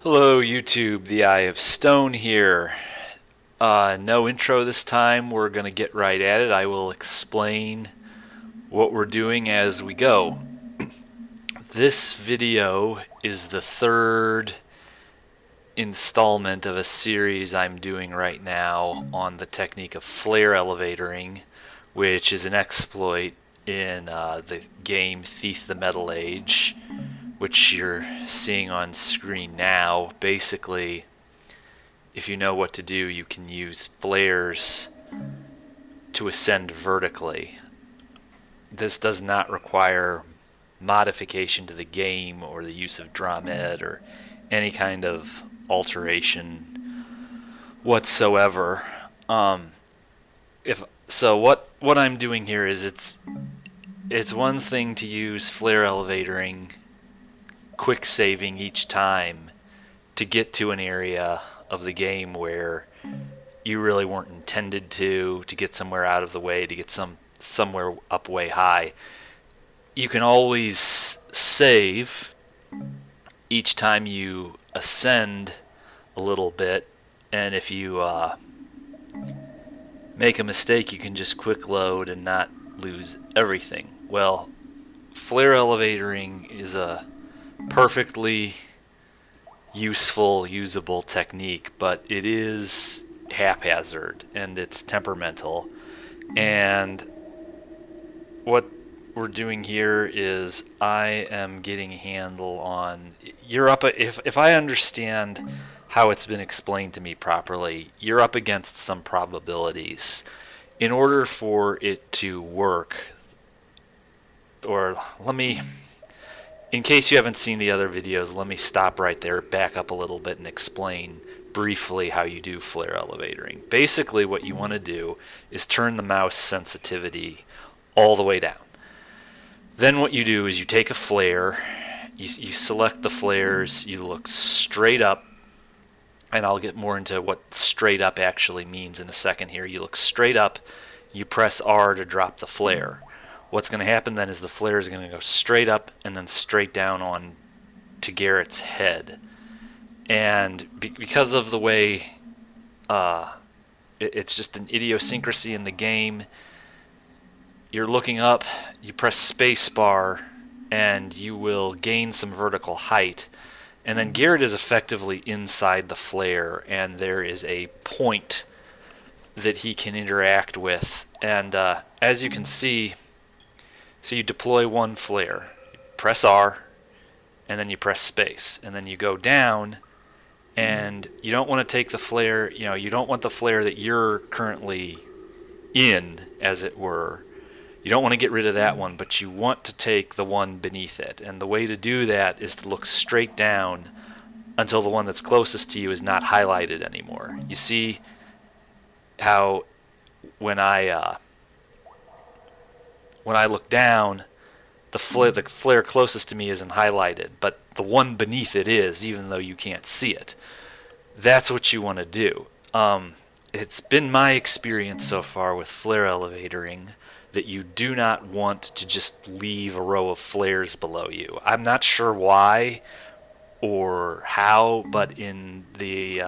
Hello YouTube, the Eye of Stone here. No intro this time, we're going to get right at it. I will explain what we're doing as we go. This video is the third installment of a series I'm doing right now on the technique of flare elevatoring, which is an exploit in the game Thief the Metal Age, which you're seeing on screen now. Basically, if you know what to do, you can use flares to ascend vertically. This does not require modification to the game or the use of DrawMed or any kind of alteration whatsoever. What I'm doing here is it's one thing to use flare elevatoring, quick saving each time to get to an area of the game where you really weren't intended to get somewhere out of the way, to get somewhere up way high. You can always save each time you ascend a little bit, and if you make a mistake, you can just quick load and not lose everything. Well, flare elevatoring is a perfectly useful, usable technique, but it is haphazard and it's temperamental. And what we're doing here is I am getting a handle on if I understand how it's been explained to me properly, you're up against some probabilities. In order for it to work, or in case you haven't seen the other videos, let me stop right there, back up a little bit, and explain briefly how you do flare elevatoring. Basically, what you want to do is turn the mouse sensitivity all the way down. Then what you do is you take a flare, you select the flares, you look straight up, and I'll get more into what straight up actually means in a second here. You look straight up, you press R to drop the flare. What's going to happen then is the flare is going to go straight up and then straight down on to Garrett's head. And because of the way it's just an idiosyncrasy in the game, you're looking up, you press space bar, and you will gain some vertical height. And then Garrett is effectively inside the flare, and there is a point that he can interact with. And as you can see, so you deploy one flare, you press R, and then you press space, and then you go down, and you don't want to take the flare, you don't want the flare that you're currently in, as it were. You don't want to get rid of that one, but you want to take the one beneath it. And the way to do that is to look straight down until the one that's closest to you is not highlighted anymore. You see how when I look down, the flare closest to me isn't highlighted, but the one beneath it is, even though you can't see it. That's what you want to do. It's been my experience so far with flare elevatoring that you do not want to just leave a row of flares below you. I'm not sure why or how, but in the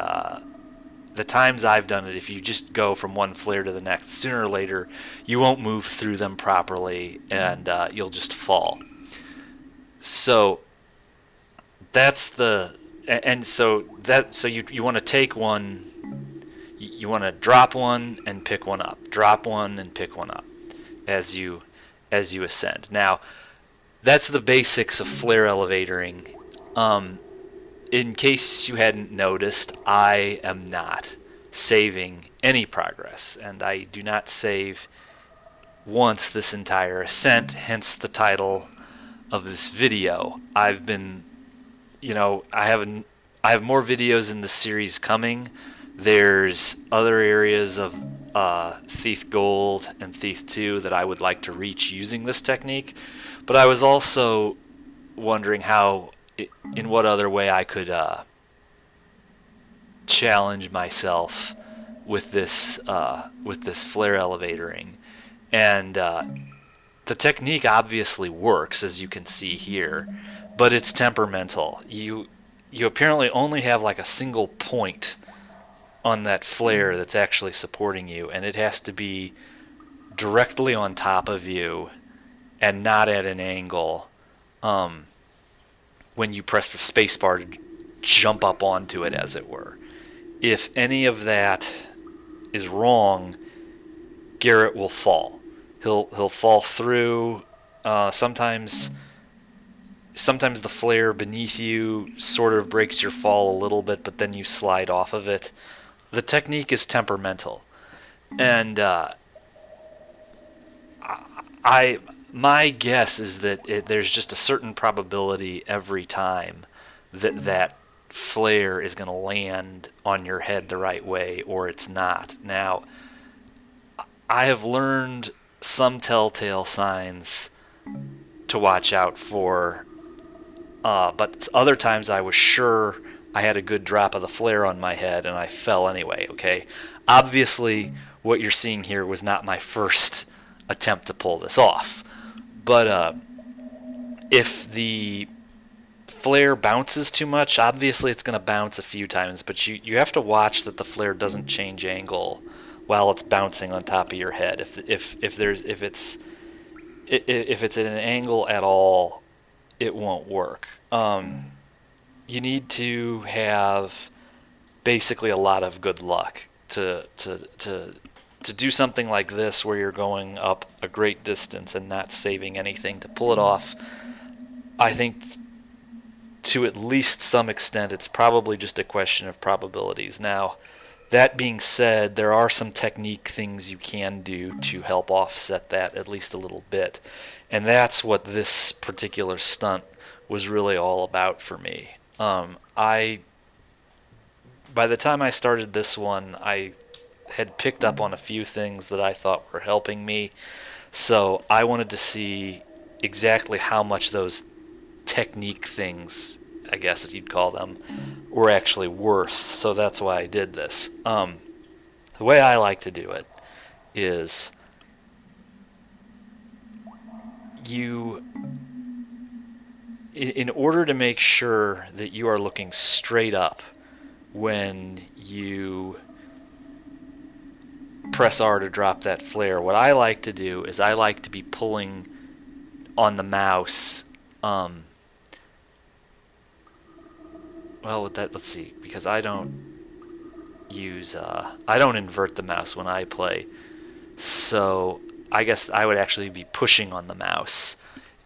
times I've done it, if you just go from one flare to the next, sooner or later you won't move through them properly, and you'll just fall. So you want to take one, you want to drop one and pick one up, drop one and pick one up as you ascend. Now, that's the basics of flare elevatoring. In case you hadn't noticed, I am not saving any progress, and I do not save once this entire ascent, hence the title of this video. I've been, I have more videos in this series coming. There's other areas of Thief Gold and Thief 2 that I would like to reach using this technique, but I was also wondering in what other way I could challenge myself with this flare elevatoring. And the technique obviously works, as you can see here, but it's temperamental. you apparently only have like a single point on that flare that's actually supporting you, and it has to be directly on top of you and not at an angle um, when you press the spacebar to jump up onto it, as it were. If any of that is wrong, Garrett will fall. He'll fall through. Sometimes the flare beneath you sort of breaks your fall a little bit, but then you slide off of it. The technique is temperamental, and I my guess is that there's just a certain probability every time that flare is going to land on your head the right way, or it's not. Now, I have learned some telltale signs to watch out for, but other times I was sure I had a good drop of the flare on my head and I fell anyway, okay? Obviously, what you're seeing here was not my first attempt to pull this off. But if the flare bounces too much, obviously it's going to bounce a few times, but you have to watch that the flare doesn't change angle while it's bouncing on top of your head. If it's at an angle at all, it won't work. You need to have basically a lot of good luck to do something like this, where you're going up a great distance and not saving anything to pull it off. I think to at least some extent it's probably just a question of probabilities. Now, that being said, there are some technique things you can do to help offset that at least a little bit, and that's what this particular stunt was really all about for me. By the time I started this one, I had picked up on a few things that I thought were helping me, so I wanted to see exactly how much those technique things, I guess as you'd call them, were actually worth. So that's why I did this. The way I like to do it is in order to make sure that you are looking straight up when you press R to drop that flare, what I like to do is I like to be pulling on the mouse. Let's see, because I don't invert the mouse when I play, so I guess I would actually be pushing on the mouse.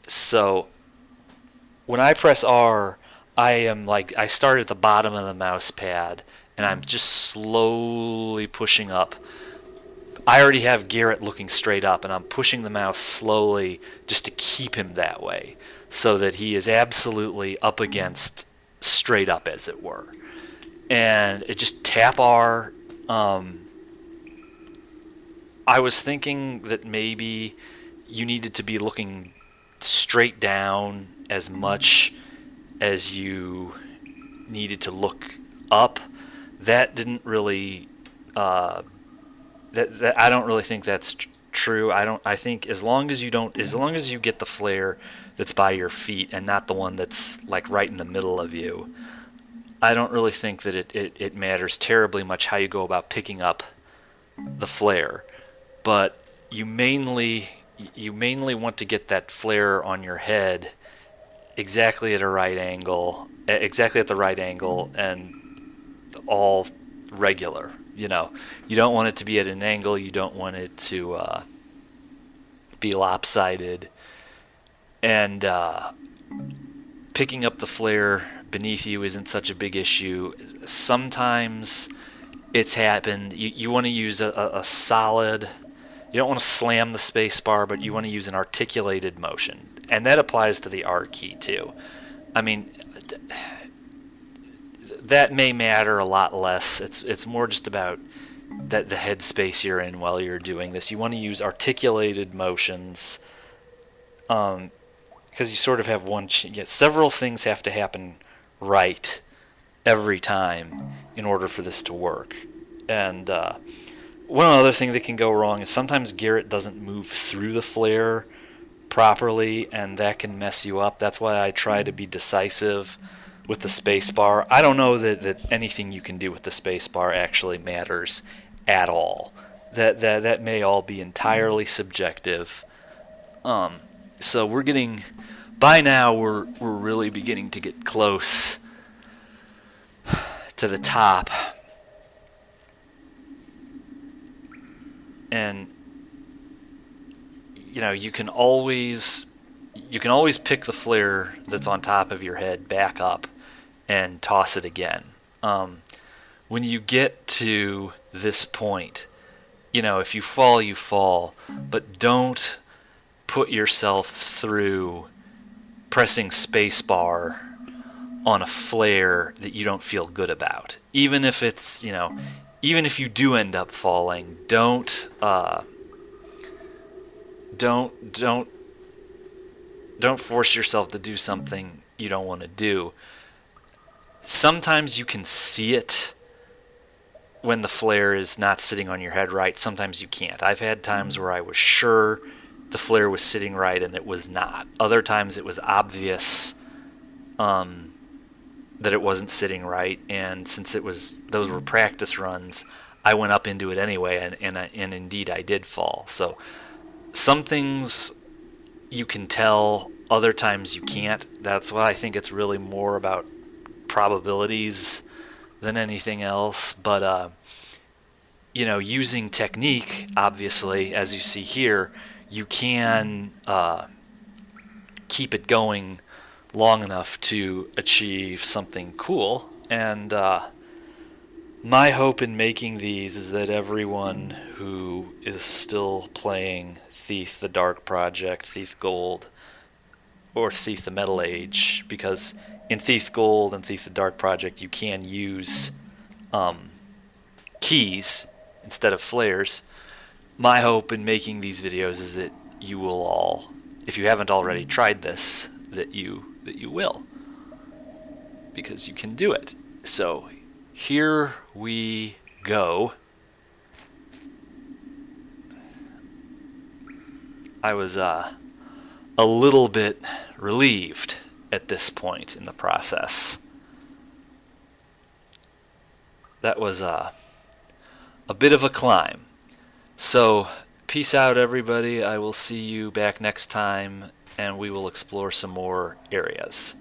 So when I press R, I start at the bottom of the mouse pad and I'm just slowly pushing up. I already have Garrett looking straight up, and I'm pushing the mouse slowly just to keep him that way, so that he is absolutely up against straight up, as it were. And it just tap R. I was thinking that maybe you needed to be looking straight down as much as you needed to look up. That didn't really I don't really think that's true. I think as long as you get the flare that's by your feet and not the one that's like right in the middle of you, I don't really think that it matters terribly much how you go about picking up the flare. But you mainly want to get that flare on your head exactly at the right angle, and all regular. You don't want it to be at an angle. You don't want it to be lopsided. And picking up the flare beneath you isn't such a big issue. Sometimes it's happened. You want to use a solid. You don't want to slam the space bar, but you want to use an articulated motion. And that applies to the R key too. I mean, that may matter a lot less. It's more just about the headspace you're in while you're doing this. You want to use articulated motions, because you sort of have several things have to happen right every time in order for this to work. And one other thing that can go wrong is sometimes Garrett doesn't move through the flare properly, and that can mess you up. That's why I try to be decisive with the space bar. I don't know that anything you can do with the space bar actually matters at all. That may all be entirely subjective. So we're getting, by now we're really beginning to get close to the top. And you can always pick the flare that's on top of your head back up and toss it again. When you get to this point, if you fall, you fall, but don't put yourself through pressing spacebar on a flare that you don't feel good about. Even if it's, even if you do end up falling, don't force yourself to do something you don't want to do. Sometimes you can see it when the flare is not sitting on your head right. Sometimes you can't. I've had times where I was sure the flare was sitting right and it was not. Other times it was obvious that it wasn't sitting right, and since those were practice runs, I went up into it anyway, and indeed I did fall. So some things you can tell, other times you can't. That's why I think it's really more about probabilities than anything else. But using technique, obviously, as you see here, you can keep it going long enough to achieve something cool. And my hope in making these is that everyone who is still playing Thief the Dark Project, Thief Gold, or Thief the Metal Age, because in Thief Gold and Thief the Dark Project you can use keys instead of flares. My hope in making these videos is that you will all, if you haven't already tried this, that you will, because you can do it. So here we go. I was a little bit relieved at this point in the process. That was a bit of a climb. So peace out, everybody. I will see you back next time, and we will explore some more areas.